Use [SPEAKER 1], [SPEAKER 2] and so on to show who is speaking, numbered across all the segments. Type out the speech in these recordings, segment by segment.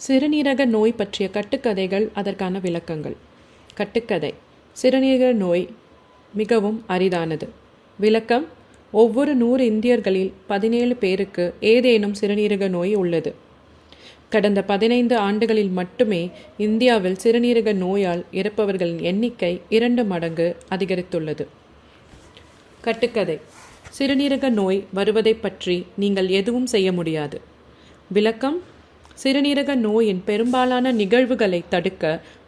[SPEAKER 1] சிறுநீரக நோய் பற்றிய கட்டுக்கதைகள், அதற்கான விளக்கங்கள். கட்டுக்கதை: சிறுநீரக நோய் மிகவும் அரிதானது. விளக்கம்: ஒவ்வொரு 100 இந்தியர்களில் 17 பேருக்கு ஏதேனும் சிறுநீரக நோய் உள்ளது. கடந்த 15 ஆண்டுகளில் மட்டுமே இந்தியாவில் சிறுநீரக நோயால் இறப்பவர்களின் எண்ணிக்கை 2 மடங்கு அதிகரித்துள்ளது. கட்டுக்கதை: சிறுநீரக நோய் வருவதை பற்றி நீங்கள் எதுவும் செய்ய முடியாது. விளக்கம்: சிறுநீரக நோயின் பெரும்பாலான நிகழ்வுகளை தடுக்க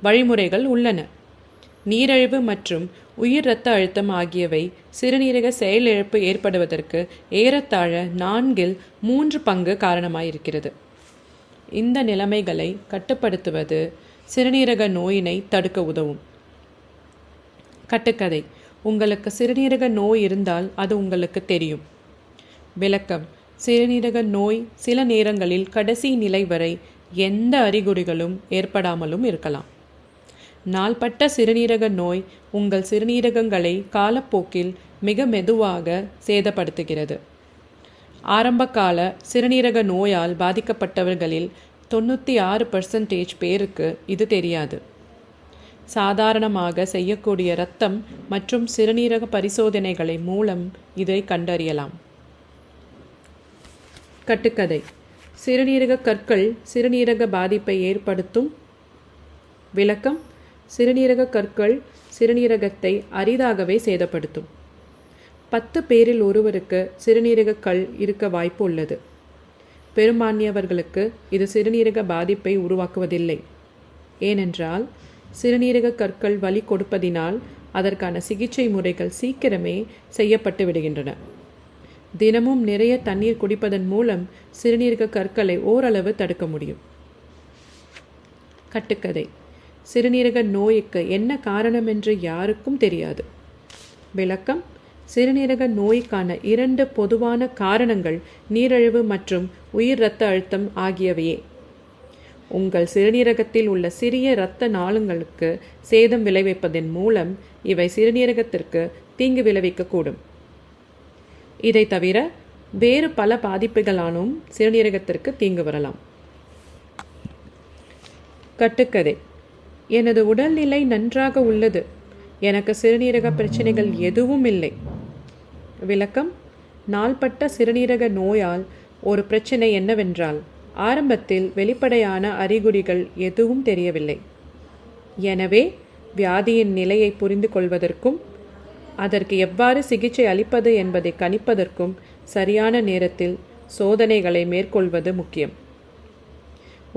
[SPEAKER 1] வழிமுறைகள் உள்ளன. நீரிழிவு மற்றும் உயர் இரத்த அழுத்தம் ஆகியவை சிறுநீரக செயலிழப்பு ஏற்படுவதற்கு ஏறத்தாழ 4/3 பங்கு காரணமாயிருக்கிறது. இந்த நிலைமைகளை கட்டுப்படுத்துவது சிறுநீரக நோயினை தடுக்க உதவும். கட்டுக்கதை: உங்களுக்கு சிறுநீரக நோய் இருந்தால் அது உங்களுக்கு தெரியும். விளக்கம்: சிறுநீரக நோய் சில நேரங்களில் கடைசி நிலை வரை எந்த அறிகுறிகளும் ஏற்படாமலும் இருக்கலாம். நாள்பட்ட சிறுநீரக நோய் உங்கள் சிறுநீரகங்களை காலப்போக்கில் மிக மெதுவாக சேதப்படுத்துகிறது. ஆரம்பகால சிறுநீரக நோயால் பாதிக்கப்பட்டவர்களில் 96% பேருக்கு இது தெரியாது. சாதாரணமாக செய்யக்கூடிய இரத்தம் மற்றும் சிறுநீரக பரிசோதனைகளை மூலம் இதை கண்டறியலாம். கட்டுக்கதை: சிறுநீரக கற்கள் சிறுநீரக பாதிப்பை ஏற்படுத்தும். விளக்கம்: சிறுநீரக கற்கள் சிறுநீரகத்தை அரிதாகவே சேதப்படுத்தும். 10 பேரில் ஒருவருக்கு சிறுநீரக கல் இருக்க வாய்ப்பு உள்ளது. பெரும்பான்மையவர்களுக்கு இது சிறுநீரக பாதிப்பை உருவாக்குவதில்லை. ஏனென்றால் சிறுநீரக கற்கள் வலி கொடுப்பதினால் அதற்கான சிகிச்சை முறைகள் சீக்கிரமே செய்யப்பட்டு விடுகின்றன. தினமும் நிறைய தண்ணீர் குடிப்பதன் மூலம் சிறுநீரக கற்களை ஓரளவு தடுக்க முடியும். கட்டுக்கதை: சிறுநீரக நோய்க்கு என்ன காரணம் என்று யாருக்கும் தெரியாது. விளக்கம்: சிறுநீரக நோய்க்கான 2 பொதுவான காரணங்கள் நீரிழிவு மற்றும் உயர் இரத்த அழுத்தம் ஆகியவையே. உங்கள் சிறுநீரகத்தில் உள்ள சிறிய இரத்த நாளங்களுக்கு சேதம் விளைவிப்பதன் மூலம் இவை சிறுநீரகத்திற்கு தீங்கு விளைவிக்கக்கூடும். இதை தவிர வேறு பல பாதிப்புகளாலும் சிறுநீரகத்திற்கு தீங்கு வரலாம். கட்டுக்கதை: எனது உடல்நிலை நன்றாக உள்ளது. எனக்கு சிறுநீரக பிரச்சனைகள் எதுவும் இல்லை. விளக்கம்: நாள்பட்ட சிறுநீரக நோயால் ஒரு பிரச்சனை என்னவென்றால் ஆரம்பத்தில் வெளிப்படையான அறிகுறிகள் எதுவும் தெரியவில்லை. எனவே வியாதியின் நிலையை புரிந்து கொள்வதற்கும் அதற்கு எவ்வாறு சிகிச்சை அளிப்பது என்பதை கணிப்பதற்கும் சரியான நேரத்தில் சோதனைகளை மேற்கொள்வது முக்கியம்.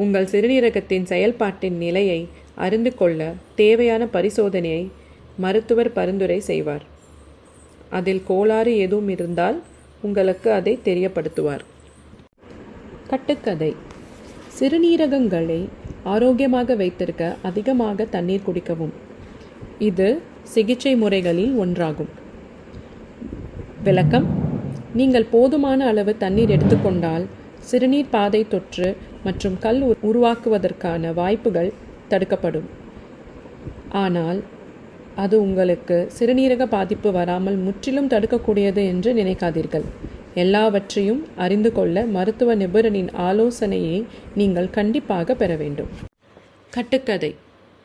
[SPEAKER 1] உங்கள் சிறுநீரகத்தின் செயல்பாட்டின் நிலையை அறிந்து கொள்ள தேவையான பரிசோதனையை மருத்துவர் பரிந்துரை செய்வார். அதில் கோளாறு எதுவும் இருந்தால் உங்களுக்கு அதை தெரியப்படுத்துவார். கட்டுக்கதை: சிறுநீரகங்களை ஆரோக்கியமாக வைத்திருக்க அதிகமாக தண்ணீர் குடிக்கவும். இது சிகிச்சை முறைகளில் ஒன்றாகும். விளக்கம்: நீங்கள் போதுமான அளவு தண்ணீர் எடுத்துக்கொண்டால் சிறுநீர் பாதை தொற்று மற்றும் கல் உருவாக்குவதற்கான வாய்ப்புகள் தடுக்கப்படும். ஆனால் அது உங்களுக்கு சிறுநீரக பாதிப்பு வராமல் முற்றிலும் தடுக்கக்கூடியது என்று நினைக்காதீர்கள். எல்லாவற்றையும் அறிந்து கொள்ள மருத்துவ நிபுணரின் ஆலோசனையை நீங்கள் கண்டிப்பாக பெற வேண்டும். கட்டுக்கதை: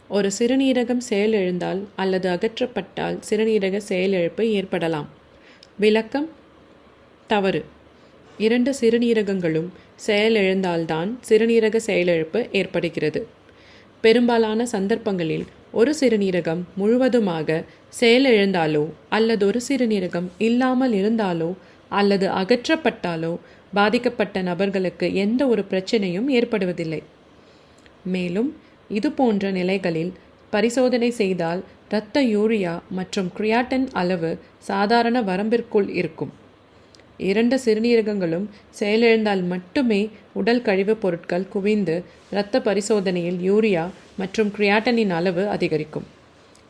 [SPEAKER 1] ஒரு சிறுநீரகம் செயலிழந்தால் அல்லது அகற்றப்பட்டால் சிறுநீரக செயலிழப்பு ஏற்படலாம். விளக்கம்: தவறு. 2 சிறுநீரகங்களும் செயலிழந்தால்தான் சிறுநீரக செயலிழப்பு ஏற்படுகிறது. பெரும்பாலான சந்தர்ப்பங்களில் ஒரு சிறுநீரகம் முழுவதுமாக செயலிழந்தாலோ அல்லது ஒரு சிறுநீரகம் இல்லாமல் இருந்தாலோ அல்லது அகற்றப்பட்டாலோ பாதிக்கப்பட்ட நபர்களுக்கு எந்த ஒரு பிரச்சனையும் ஏற்படுவதில்லை. மேலும் இது போன்ற நிலைகளில் பரிசோதனை செய்தால் இரத்த யூரியா மற்றும் கிரியாட்டின் அளவு சாதாரண வரம்பிற்குள் இருக்கும். 2 சிறுநீரகங்களும் செயலிழந்தால் மட்டுமே உடல் கழிவுப் பொருட்கள் குவிந்து இரத்த பரிசோதனையில் யூரியா மற்றும் கிரியாட்டினின் அளவு அதிகரிக்கும்.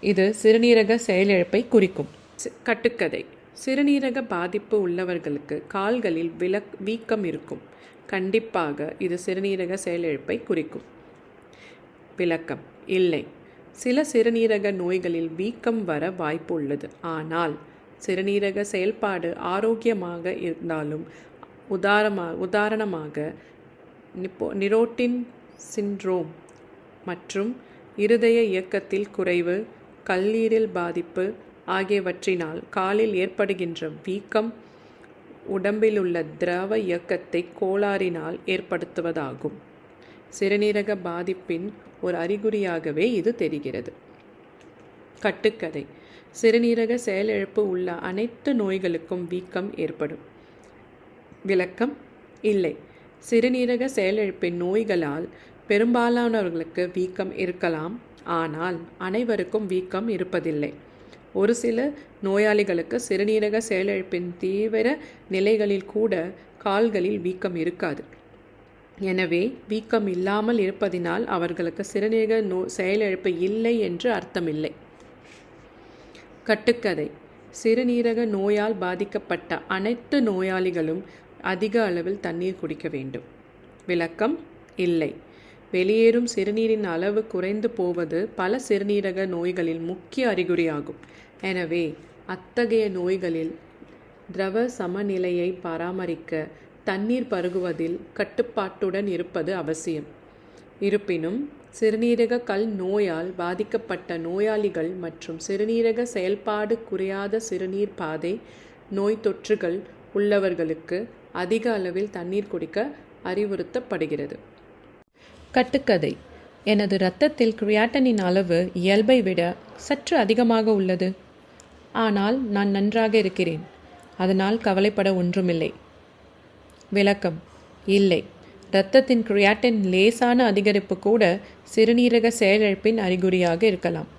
[SPEAKER 1] இது சிறுநீரக செயலிழப்பை குறிக்கும். கட்டுக்கதை: சிறுநீரக பாதிப்பு உள்ளவர்களுக்கு கால்களில் வீக்கம் இருக்கும். கண்டிப்பாக இது சிறுநீரக செயலிழப்பை குறிக்கும். விளக்கம்: இல்லை. சில சிறுநீரக நோய்களில் வீக்கம் வர வாய்ப்பு உள்ளது. ஆனால் சிறுநீரக செயல்பாடு ஆரோக்கியமாக இருந்தாலும் உதாரணமாக நிரோட்டின் சிண்ட்ரோம் மற்றும் இருதய இயக்கத்தில் குறைவு, கல்லீரல் பாதிப்பு ஆகியவற்றினால் காலில் ஏற்படுகின்ற வீக்கம் உடம்பிலுள்ள திரவ இயக்கத்தை கோளாறினால் ஏற்படுத்துவதாகும். சிறுநீரக பாதிப்பின் ஒரு அறிகுறியாகவே இது தெரிகிறது. கட்டுக்கதை: சிறுநீரக செயலிழப்பு உள்ள அனைத்து நோய்களுக்கும் வீக்கம் ஏற்படும். விளக்கம்: இல்லை. சிறுநீரக செயலிழப்பின் நோய்களால் பெரும்பாலானவர்களுக்கு வீக்கம் இருக்கலாம், ஆனால் அனைவருக்கும் வீக்கம் இருப்பதில்லை. ஒரு சில நோயாளிகளுக்கு சிறுநீரக செயலிழப்பின் தீவிர நிலைகளில் கூட கால்களில் வீக்கம் இருக்காது. எனவே வீக்கம் இல்லாமல் இருப்பதினால் அவர்களுக்கு சிறுநீரக செயலிழப்பு இல்லை என்று அர்த்தமில்லை. கட்டுக்கதை: சிறுநீரக நோயால் பாதிக்கப்பட்ட அனைத்து நோயாளிகளும் அதிக அளவில் தண்ணீர் குடிக்க வேண்டும். விளக்கம்: இல்லை. வெளியேறும் சிறுநீரின் அளவு குறைந்து போவது பல சிறுநீரக நோய்களில் முக்கிய அறிகுறியாகும். எனவே அத்தகைய நோய்களில் திரவ சமநிலையை பராமரிக்க தண்ணீர் பருகுவதில் கட்டுப்பாட்டுடன் இருப்பது அவசியம். இருப்பினும் சிறுநீரக கல் நோயால் பாதிக்கப்பட்ட நோயாளிகள் மற்றும் சிறுநீரக செயல்பாடு குறையாத சிறுநீர் பாதை நோய் தொற்றுகள் உள்ளவர்களுக்கு அதிக அளவில் தண்ணீர் குடிக்க அறிவுறுத்தப்படுகிறது. கட்டுக்கதை: எனது இரத்தத்தில் கிரியாட்டினின் அளவு இயல்பை விட சற்று அதிகமாக உள்ளது. ஆனால் நான் நன்றாக இருக்கிறேன். அதனால் கவலைப்பட ஒன்றுமில்லை. விளக்கம்: இல்லை. இரத்தத்தின் கிரியாட்டின் லேசான அதிகரிப்பு கூட சிறுநீரக செயலிழப்பின் அறிகுறியாக இருக்கலாம்.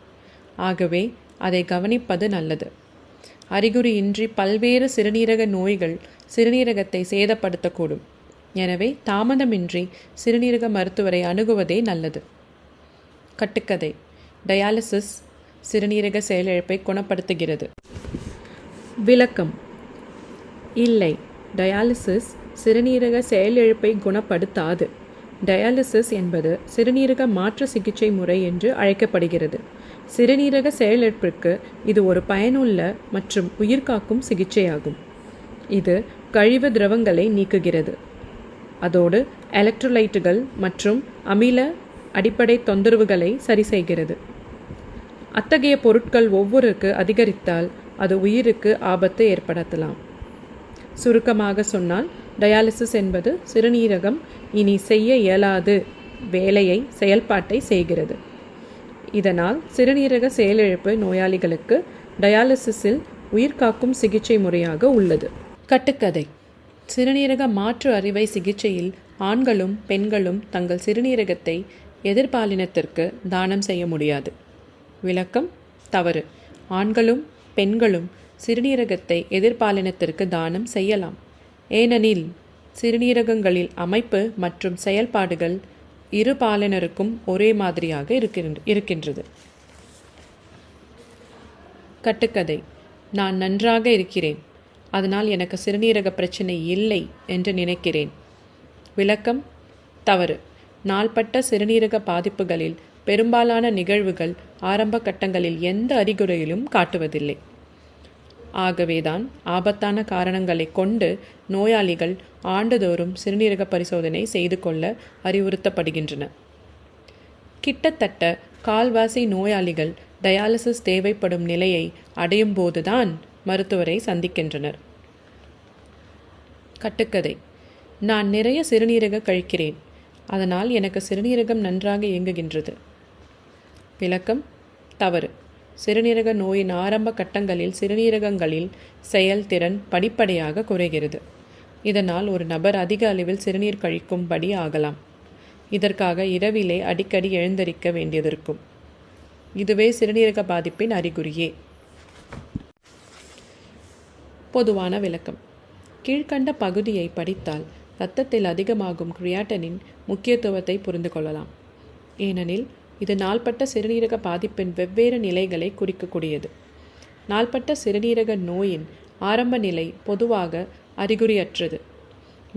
[SPEAKER 1] ஆகவே அதை கவனிப்பது நல்லது. அறிகுறியின்றி பல்வேறு சிறுநீரக நோய்கள் சிறுநீரகத்தை சேதப்படுத்தக்கூடும். எனவே தாமதமின்றி சிறுநீரக மருத்துவரை அணுகுவதே நல்லது. கட்டுக்கதை: டயாலிசிஸ் சிறுநீரக செயலிழப்பை குணப்படுத்துகிறது. விளக்கம்: இல்லை. டயாலிசிஸ் சிறுநீரக செயலிழப்பை குணப்படுத்தாது. டயாலிசிஸ் என்பது சிறுநீரக மாற்று சிகிச்சை முறை என்று அழைக்கப்படுகிறது. சிறுநீரக செயலிழப்பிற்கு இது ஒரு பயனுள்ள மற்றும் உயிர்காக்கும் சிகிச்சையாகும். இது கழிவு திரவங்களை நீக்குகிறது. அதோடு எலக்ட்ரோலைட்டுகள் மற்றும் அமில அடிப்படை தொந்தரவுகளை சரி செய்கிறது. அத்தகைய பொருட்கள் ஒவ்வொருக்கு அதிகரித்தால் அது உயிருக்கு ஆபத்து ஏற்படுத்தலாம். சுருக்கமாக சொன்னால், டயாலிசிஸ் என்பது சிறுநீரகம் இனி செய்ய இயலாது செயல்பாட்டை செய்கிறது. இதனால் சிறுநீரக செயலிழப்பு நோயாளிகளுக்கு டயாலிசிஸில் உயிர்காக்கும் சிகிச்சை முறையாக உள்ளது. கட்டுக்கதை: சிறுநீரக மாற்று அறுவை சிகிச்சையில் ஆண்களும் பெண்களும் தங்கள் சிறுநீரகத்தை எதிர்பாலினத்திற்கு தானம் செய்ய முடியாது. விளக்கம்: தவறு. ஆண்களும் பெண்களும் சிறுநீரகத்தை எதிர்பாலினத்திற்கு தானம் செய்யலாம். ஏனெனில் சிறுநீரகங்களில் அமைப்பு மற்றும் செயல்பாடுகள் இரு பாலினருக்கும் ஒரே மாதிரியாக இருக்கின்றது. கட்டுக்கதை: நான் நன்றாக இருக்கிறேன். அதனால் எனக்கு சிறுநீரக பிரச்சனை இல்லை என்று நினைக்கிறேன். விளக்கம்: தவறு. நாள்பட்ட சிறுநீரக பாதிப்புகளில் பெரும்பாலான நிகழ்வுகள் ஆரம்ப கட்டங்களில் எந்த அறிகுறியிலும் காட்டுவதில்லை. ஆகவேதான் ஆபத்தான காரணங்களை கொண்டு நோயாளிகள் ஆண்டுதோறும் சிறுநீரக பரிசோதனை செய்து கொள்ள அறிவுறுத்தப்படுகின்றனர். கிட்டத்தட்ட கால்வாசி நோயாளிகள் டயாலிசிஸ் தேவைப்படும் நிலையை அடையும் போதுதான் மருத்துவரை சந்திக்கின்றனர். கட்டுக்கதை: நான் நிறைய சிறுநீரக கழிக்கிறேன். அதனால் எனக்கு சிறுநீரகம் நன்றாக இயங்குகின்றது. விளக்கம்: தவறு. சிறுநீரக நோயின் ஆரம்ப கட்டங்களில் சிறுநீரகங்களில் செயல்திறன் படிப்படியாக குறைகிறது. இதனால் ஒரு நபர் அதிக அளவில் சிறுநீர் கழிக்கும்படி ஆகலாம். இதற்காக இரவிலே அடிக்கடி எழுந்திருக்க வேண்டியதிருக்கும். இதுவே சிறுநீரக பாதிப்பின் அறிகுறியே. பொதுவான விளக்கம்: கீழ்கண்ட பகுதியை படித்தால் இரத்தத்தில் அதிகமாகும் கிரியாட்டினின் முக்கியத்துவத்தை புரிந்து கொள்ளலாம். ஏனெனில் இது நாள்பட்ட சிறுநீரக பாதிப்பின் வெவ்வேறு நிலைகளை குறிக்கக்கூடியது. நாள்பட்ட சிறுநீரக நோயின் ஆரம்ப நிலை பொதுவாக அறிகுறியற்றது.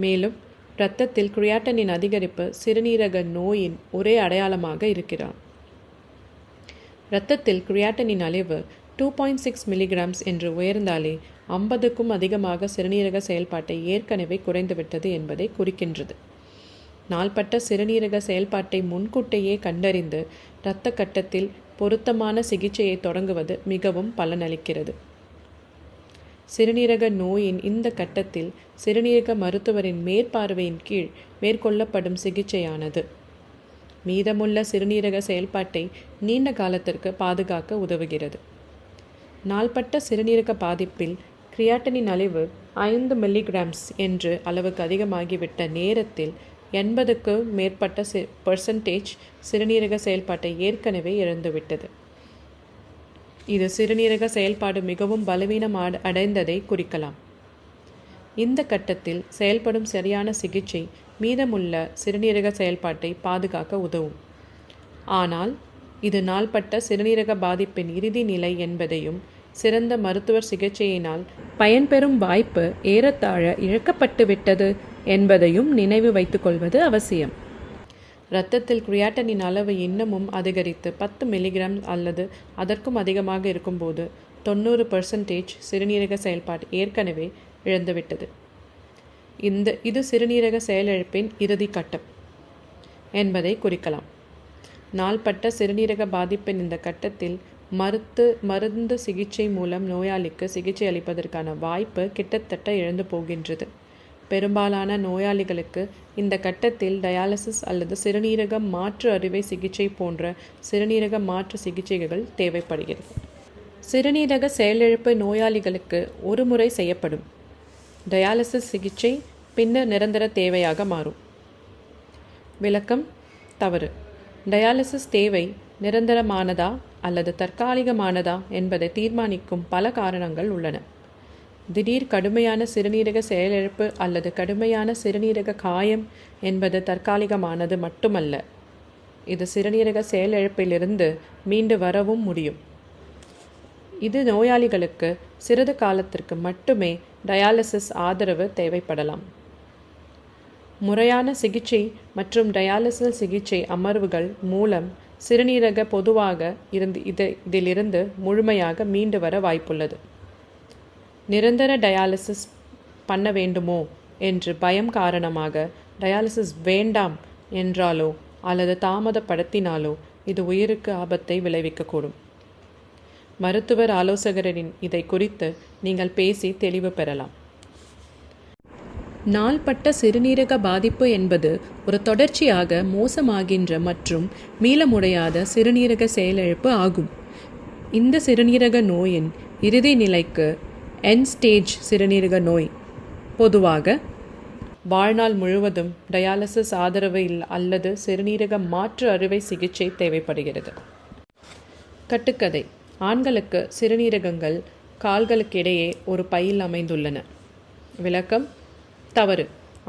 [SPEAKER 1] மேலும் இரத்தத்தில் கிரியாட்டினின் அதிகரிப்பு சிறுநீரக நோயின் ஒரே அடையாளமாக இருக்கிறார். இரத்தத்தில் கிரியாட்டினின் அளவு 2.6 மில்லிகிராம்ஸ் என்று உயர்ந்தாலே 50க்கும் அதிகமாக சிறுநீரக செயல்பாட்டை ஏற்கனவே குறைந்துவிட்டது என்பதை குறிக்கின்றது. நாள்பட்ட சிறுநீரக செயல்பாட்டை முன்கூட்டியே கண்டறிந்து இரத்த கட்டத்தில் பொருத்தமான சிகிச்சையை தொடங்குவது மிகவும் பலனளிக்கிறது. சிறுநீரக நோயின் இந்த கட்டத்தில் சிறுநீரக மருத்துவரின் மேற்பார்வையின் கீழ் மேற்கொள்ளப்படும் சிகிச்சையானது மீதமுள்ள சிறுநீரக செயல்பாட்டை நீண்ட காலத்திற்கு பாதுகாக்க உதவுகிறது. நாள்பட்ட சிறுநீரக பாதிப்பில் கிரியாட்டினின் அளவு 5 மில்லிகிராம்ஸ் என்று அளவுக்கு அதிகமாகிவிட்ட நேரத்தில் 80க்கு மேற்பட்ட % சிறுநீரக செயல்பாட்டை ஏற்கனவே இழந்துவிட்டது. இது சிறுநீரக செயல்பாடு மிகவும் பலவீனம் அடைந்ததை குறிக்கலாம். இந்த கட்டத்தில் செயல்படும் சரியான சிகிச்சை மீதமுள்ள சிறுநீரக செயல்பாட்டை பாதுகாக்க உதவும். ஆனால் இது நாள்பட்ட சிறுநீரக பாதிப்பின் இறுதி நிலை என்பதையும் சிறந்த மருத்துவர் சிகிச்சையினால் பயன்பெறும் வாய்ப்பு ஏறத்தாழ இழக்கப்பட்டுவிட்டது என்பதையும் நினைவு வைத்துக்கொள்வது அவசியம். இரத்தத்தில் கிரியாட்டினின் அளவு இன்னமும் அதிகரித்து 10 மில்லிகிராம் அல்லது அதற்கும் அதிகமாக இருக்கும்போது 90% சிறுநீரக செயல்பாடு ஏற்கனவே இழந்துவிட்டது. இது சிறுநீரக செயலிழப்பின் இறுதி கட்டம் என்பதை குறிக்கலாம். நாள்பட்ட சிறுநீரக பாதிப்பின் இந்த கட்டத்தில் மருந்து சிகிச்சை மூலம் நோயாளிக்கு சிகிச்சை அளிப்பதற்கான வாய்ப்பு கிட்டத்தட்ட இழந்து போகின்றது. பெரும்பாலான நோயாளிகளுக்கு இந்த கட்டத்தில் டயாலிசிஸ் அல்லது சிறுநீரக மாற்று அறுவை சிகிச்சை போன்ற சிறுநீரக மாற்று சிகிச்சைகள் தேவைப்படுகிறது. சிறுநீரக செயலிழப்பு நோயாளிகளுக்கு ஒரு முறை செய்யப்படும் டயாலிசிஸ் சிகிச்சை பின்னர் நிரந்தர தேவையாக மாறும். விளக்கம்: தவறு. டயாலிசிஸ் தேவை நிரந்தரமானதா அல்லது தற்காலிகமானதா என்பதை தீர்மானிக்கும் பல காரணங்கள் உள்ளன. திடீர் கடுமையான சிறுநீரக செயலிழப்பு அல்லது கடுமையான சிறுநீரக காயம் என்பது தற்காலிகமானது மட்டுமல்ல, இது சிறுநீரக செயலிழப்பிலிருந்து மீண்டு வரவும் முடியும். இது நோயாளிகளுக்கு சிறிது காலத்திற்கு மட்டுமே டயாலிசிஸ் ஆதரவு தேவைப்படலாம். முறையான சிகிச்சை மற்றும் டயாலிசிஸ் சிகிச்சை அமர்வுகள் மூலம் சிறுநீரக பொதுவாக இதிலிருந்து முழுமையாக மீண்டு வர வாய்ப்புள்ளது. நிரந்தர டயாலிசிஸ் பண்ண வேண்டுமோ என்று பயம் காரணமாக டயாலிசிஸ் வேண்டாம் என்றாலோ அல்லது தாமதப்படுத்தினாலோ இது உயிருக்கு ஆபத்தை விளைவிக்கக்கூடும். மருத்துவர் ஆலோசகரின் இதை குறித்து நீங்கள் பேசி தெளிவு பெறலாம். நாள்பட்ட சிறுநீரக பாதிப்பு என்பது ஒரு தொடர்ச்சியாக மோசமாகின்ற மற்றும் மீள முடியாத சிறுநீரக செயலிழப்பு ஆகும். இந்த சிறுநீரக நோயின் இறுதி நிலைக்கு எண்ட் ஸ்டேஜ் சிறுநீரக நோய் பொதுவாக வாழ்நாள் முழுவதும் டயாலிசிஸ் ஆதரவு அல்லது சிறுநீரக மாற்று அறுவை சிகிச்சை தேவைப்படுகிறது. கட்டுக்கதை: ஆண்களுக்கு சிறுநீரகங்கள் கால்களுக்கிடையே ஒரு பையில் அமைந்துள்ளன. விளக்கம்: தவறு.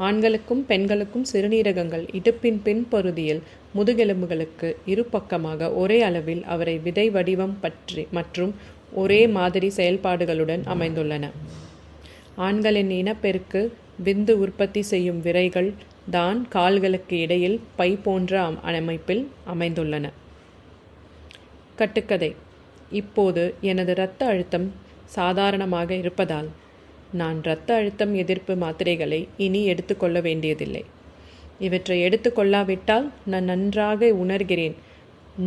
[SPEAKER 1] ஆண்களுக்கும் பெண்களுக்கும் சிறுநீரகங்கள் இடுப்பின் பின்பகுதியில் முதுகெலும்புகளுக்கு இரு பக்கமாக ஒரே அளவில் அவரை விதை வடிவம் மற்றும் ஒரே மாதிரி செயல்பாடுகளுடன் அமைந்துள்ளன. ஆண்களின் இனப்பெருக்கு விந்து உற்பத்தி செய்யும் விரைகள் தான் கால்களுக்கு இடையில் பை போன்ற அமைப்பில் அமைந்துள்ளன. கட்டுக்கதை: இப்போது எனது இரத்த அழுத்தம் சாதாரணமாக இருப்பதால் நான் இரத்த அழுத்தம் எதிர்ப்பு மாத்திரைகளை இனி எடுத்துக்கொள்ள வேண்டியதில்லை. இவற்றை எடுத்துக்கொள்ளாவிட்டால் நான் நன்றாக உணர்கிறேன்.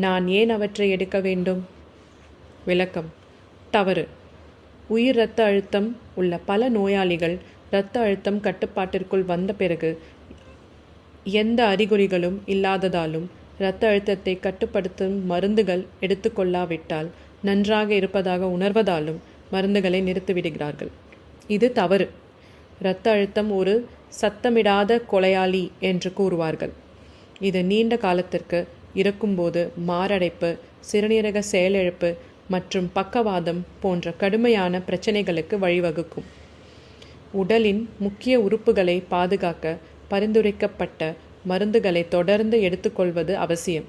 [SPEAKER 1] நான் ஏன் அவற்றை எடுக்க வேண்டும்? விளக்கம்: தவறு. உயர் இரத்த அழுத்தம் உள்ள பல நோயாளிகள் இரத்த அழுத்தம் கட்டுப்பாட்டிற்குள் வந்த பிறகு எந்த அறிகுறிகளும் இல்லாததாலும் இரத்த அழுத்தத்தை கட்டுப்படுத்தும் மருந்துகள் எடுத்துக்கொள்ளாவிட்டால் நன்றாக இருப்பதாக உணர்வதாலும் மருந்துகளை நிறுத்திவிடுகிறார்கள். இது தவறு. இரத்த அழுத்தம் ஒரு சத்தமிடாத கொலையாளி என்று கூறுவார்கள். இது நீண்ட காலத்திற்கு இருக்கும்போது மாரடைப்பு, சிறுநீரக செயலிழப்பு மற்றும் பக்கவாதம் போன்ற கடுமையான பிரச்சனைகளுக்கு வழிவகுக்கும். உடலின் முக்கிய உறுப்புகளை பாதுகாக்க பரிந்துரைக்கப்பட்ட மருந்துகளை தொடர்ந்து எடுத்துக்கொள்வது அவசியம்.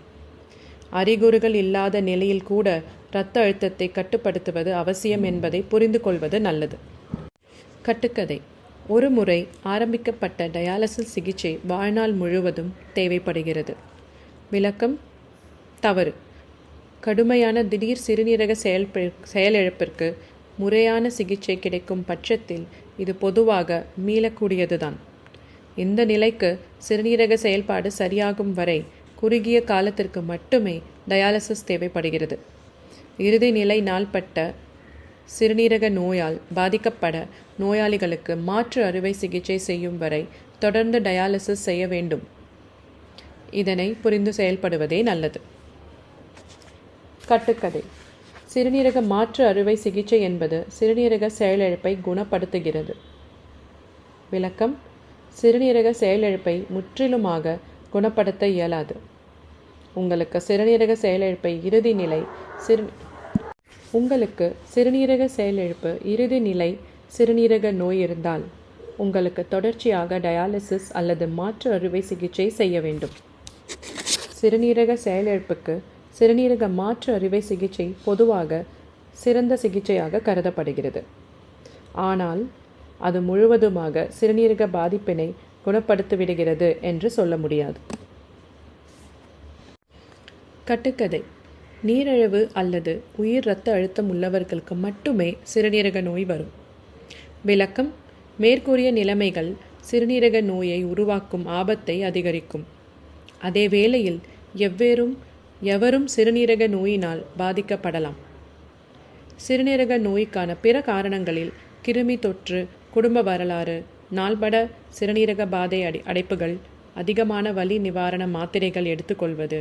[SPEAKER 1] அறிகுறிகள் இல்லாத நிலையில் கூட இரத்த அழுத்தத்தை கட்டுப்படுத்துவது அவசியம் என்பதை புரிந்து கொள்வது நல்லது. கட்டுக்கதை: ஒரு முறை ஆரம்பிக்கப்பட்ட டயாலிசிஸ் சிகிச்சை வாழ்நாள் முழுவதும் தேவைப்படுகிறது. விளக்கம்: தவறு. கடுமையான திடீர் சிறுநீரக செயலிழப்பிற்கு முறையான சிகிச்சை கிடைக்கும் பட்சத்தில் இது பொதுவாக மீளக்கூடியதுதான். இந்த நிலைக்கு சிறுநீரக செயல்பாடு சரியாகும் வரை குறுகிய காலத்திற்கு மட்டுமே டயாலிசிஸ் தேவைப்படுகிறது. இறுதி நிலை நாள்பட்ட சிறுநீரக நோயால் பாதிக்கப்பட நோயாளிகளுக்கு மாற்று அறுவை சிகிச்சை செய்யும் வரை தொடர்ந்து டயாலிசிஸ் செய்ய வேண்டும். இதனை புரிந்து செயல்படுவதே நல்லது. கட்டுக்கதை. சிறுநீரக மாற்று அறுவை சிகிச்சை என்பது சிறுநீரக செயலிழப்பை குணப்படுத்துகிறது. விளக்கம்: சிறுநீரக செயலிழப்பை முற்றிலுமாக குணப்படுத்த இயலாது. உங்களுக்கு சிறுநீரக செயலிழப்பு இறுதி நிலை சிறுநீரக நோய் இருந்தால் உங்களுக்கு தொடர்ச்சியாக டயாலிசிஸ் அல்லது மாற்று அறுவை சிகிச்சை செய்ய வேண்டும். சிறுநீரக செயலிழப்புக்கு சிறுநீரக மாற்று அறுவை சிகிச்சை பொதுவாக சிறந்த சிகிச்சையாக கருதப்படுகிறது. ஆனால் அது முழுவதுமாக சிறுநீரக பாதிப்பினை குணப்படுத்திவிடுகிறது என்று சொல்ல முடியாது. கட்டுக்கதை. நீரிழிவு அல்லது உயர் இரத்த அழுத்தம் உள்ளவர்களுக்கு மட்டுமே சிறுநீரக நோய் வரும். விளக்கம்: மேற்கூறிய நிலைமைகள் சிறுநீரக நோயை உருவாக்கும் ஆபத்தை அதிகரிக்கும். அதே வேளையில் எவரும் சிறுநீரக நோயினால் பாதிக்கப்படலாம். சிறுநீரக நோய்க்கான பிற காரணங்களில் கிருமி தொற்று, குடும்ப வரலாறு, நாள்பட சிறுநீரக பாதை அடைப்புகள், அதிகமான வலி நிவாரண மாத்திரைகள் எடுத்துக்கொள்வது,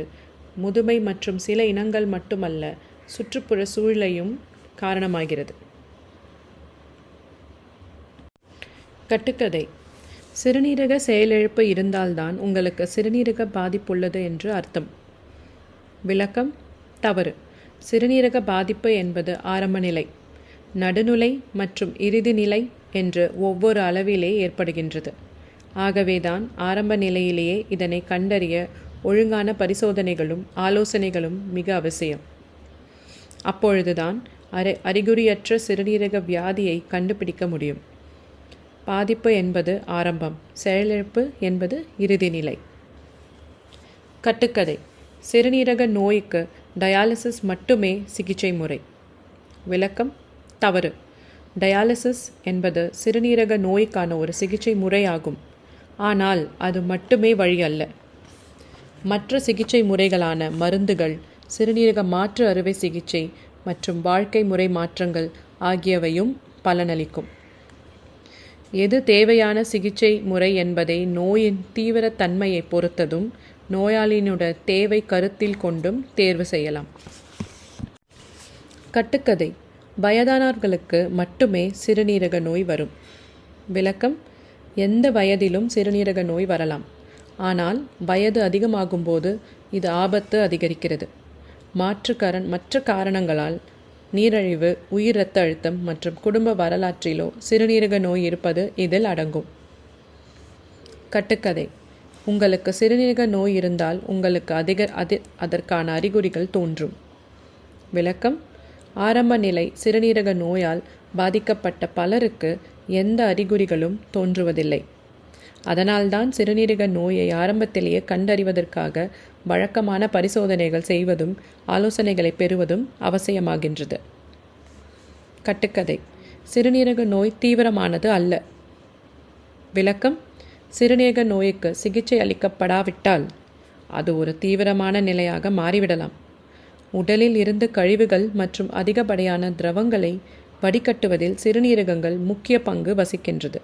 [SPEAKER 1] முதுமை மற்றும் சில இனங்கள் மட்டுமல்ல, சுற்றுப்புற சூழலையும் காரணமாகிறது. கட்டுக்கதை. சிறுநீரக செயலிழப்பு இருந்தால்தான் உங்களுக்கு சிறுநீரக பாதிப்புள்ளது என்று அர்த்தம். விளக்கம்: தவறு. சிறுநீரக பாதிப்பு என்பது ஆரம்ப நிலை, நடுநிலை மற்றும் இறுதி நிலை என்று ஒவ்வொரு அளவிலே ஏற்படுகின்றது. ஆகவேதான் ஆரம்ப நிலையிலேயே இதனை கண்டறிய ஒழுங்கான பரிசோதனைகளும் ஆலோசனைகளும் மிக அவசியம். அப்பொழுதுதான் அறிகுறியற்ற சிறுநீரக வியாதியை கண்டுபிடிக்க முடியும். பாதிப்பு என்பது ஆரம்பம், செயலிழப்பு என்பது இறுதி நிலை. கட்டுக்கதை. சிறுநீரக நோய்க்கு டயாலிசிஸ் மட்டுமே சிகிச்சை முறை. விளக்கம்: தவறு. டயாலிசிஸ் என்பது சிறுநீரக நோய்க்கான ஒரு சிகிச்சை முறையாகும். ஆனால் அது மட்டுமே வழி அல்ல. மற்ற சிகிச்சை முறைகளான மருந்துகள், சிறுநீரக மாற்று அறுவை சிகிச்சை மற்றும் வாழ்க்கை முறை மாற்றங்கள் ஆகியவையும் பலனளிக்கும். எது தேவையான சிகிச்சை முறை என்பதை நோயின் தீவிர தன்மையை பொறுத்ததும் நோயாளியினுடைய தேவை கருத்தில் கொண்டும் தேர்வு செய்யலாம். கட்டுக்கதை. வயதானவர்களுக்கு மட்டுமே சிறுநீரக நோய் வரும். விளக்கம்: எந்த வயதிலும் சிறுநீரக நோய் வரலாம். ஆனால் வயது அதிகமாகும்போது இது ஆபத்து அதிகரிக்கிறது. மற்ற காரணங்களால் நீரிழிவு, உயர் இரத்த அழுத்தம் மற்றும் குடும்ப வரலாற்றிலோ சிறுநீரக நோய் இருப்பது இதில் அடங்கும். கட்டுக்கதை. உங்களுக்கு சிறுநீரக நோய் இருந்தால் உங்களுக்கு அதற்கான அறிகுறிகள் தோன்றும். விளக்கம்: ஆரம்ப நிலை சிறுநீரக நோயால் பாதிக்கப்பட்ட பலருக்கு எந்த அறிகுறிகளும் தோன்றுவதில்லை. அதனால்தான் சிறுநீரக நோயை ஆரம்பத்திலேயே கண்டறிவதற்காக வழக்கமான பரிசோதனைகள் செய்வதும் ஆலோசனைகளை பெறுவதும் அவசியமாகின்றது. கட்டுக்கதை. சிறுநீரக நோய் தீவிரமானது அல்ல. விளக்கம்: சிறுநீரக நோய்க்கு சிகிச்சை அளிக்கப்படாவிட்டால் அது ஒரு தீவிரமான நிலையாக மாறிவிடலாம். உடலில் இருந்து கழிவுகள் மற்றும் அதிகப்படியான திரவங்களை வடிகட்டுவதில் சிறுநீரகங்கள் முக்கிய பங்கு வசிக்கின்றது.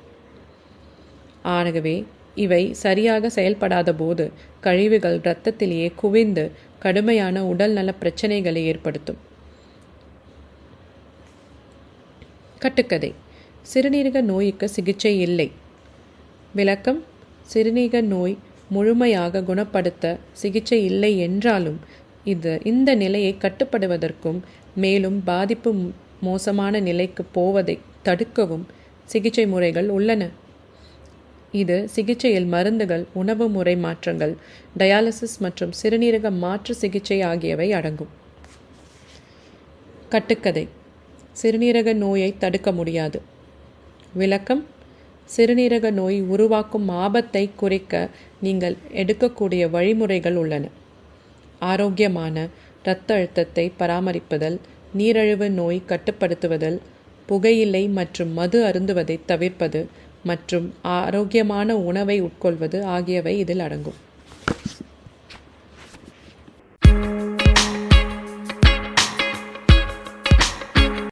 [SPEAKER 1] ஆகவே இவை சரியாக செயல்படாத போது கழிவுகள் இரத்தத்திலேயே குவிந்து கடுமையான உடல் நல பிரச்சனைகளை ஏற்படுத்தும். கட்டுக்கதை. சிறுநீரக நோய்க்கு சிகிச்சை இல்லை. விளக்கம்: சிறுநீரக நோய் முழுமையாக குணப்படுத்த சிகிச்சை இல்லை என்றாலும் இந்த நிலையை கட்டுப்படுவதற்கும் மேலும் பாதிப்பு மோசமான நிலைக்கு போவதை தடுக்கவும் சிகிச்சை முறைகள் உள்ளன. இது சிகிச்சையில் மருந்துகள், உணவு முறை மாற்றங்கள், டயாலிசிஸ் மற்றும் சிறுநீரக மாற்று சிகிச்சை ஆகியவை அடங்கும். கட்டுக்கதை. சிறுநீரக நோயை தடுக்க முடியாது. விளக்கம்: சிறுநீரக நோய் உருவாக்கும் ஆபத்தை குறைக்க நீங்கள் எடுக்கக்கூடிய வழிமுறைகள் உள்ளன. ஆரோக்கியமான இரத்த அழுத்தத்தை பராமரிப்பதல், நீரிழிவு நோய் கட்டுப்படுத்துவதல், புகையிலை மற்றும் மது அருந்துவதை தவிர்ப்பது, மற்றும் ஆரோக்கியமான உணவை உட்கொள்வது ஆகியவை இதில் அடங்கும்.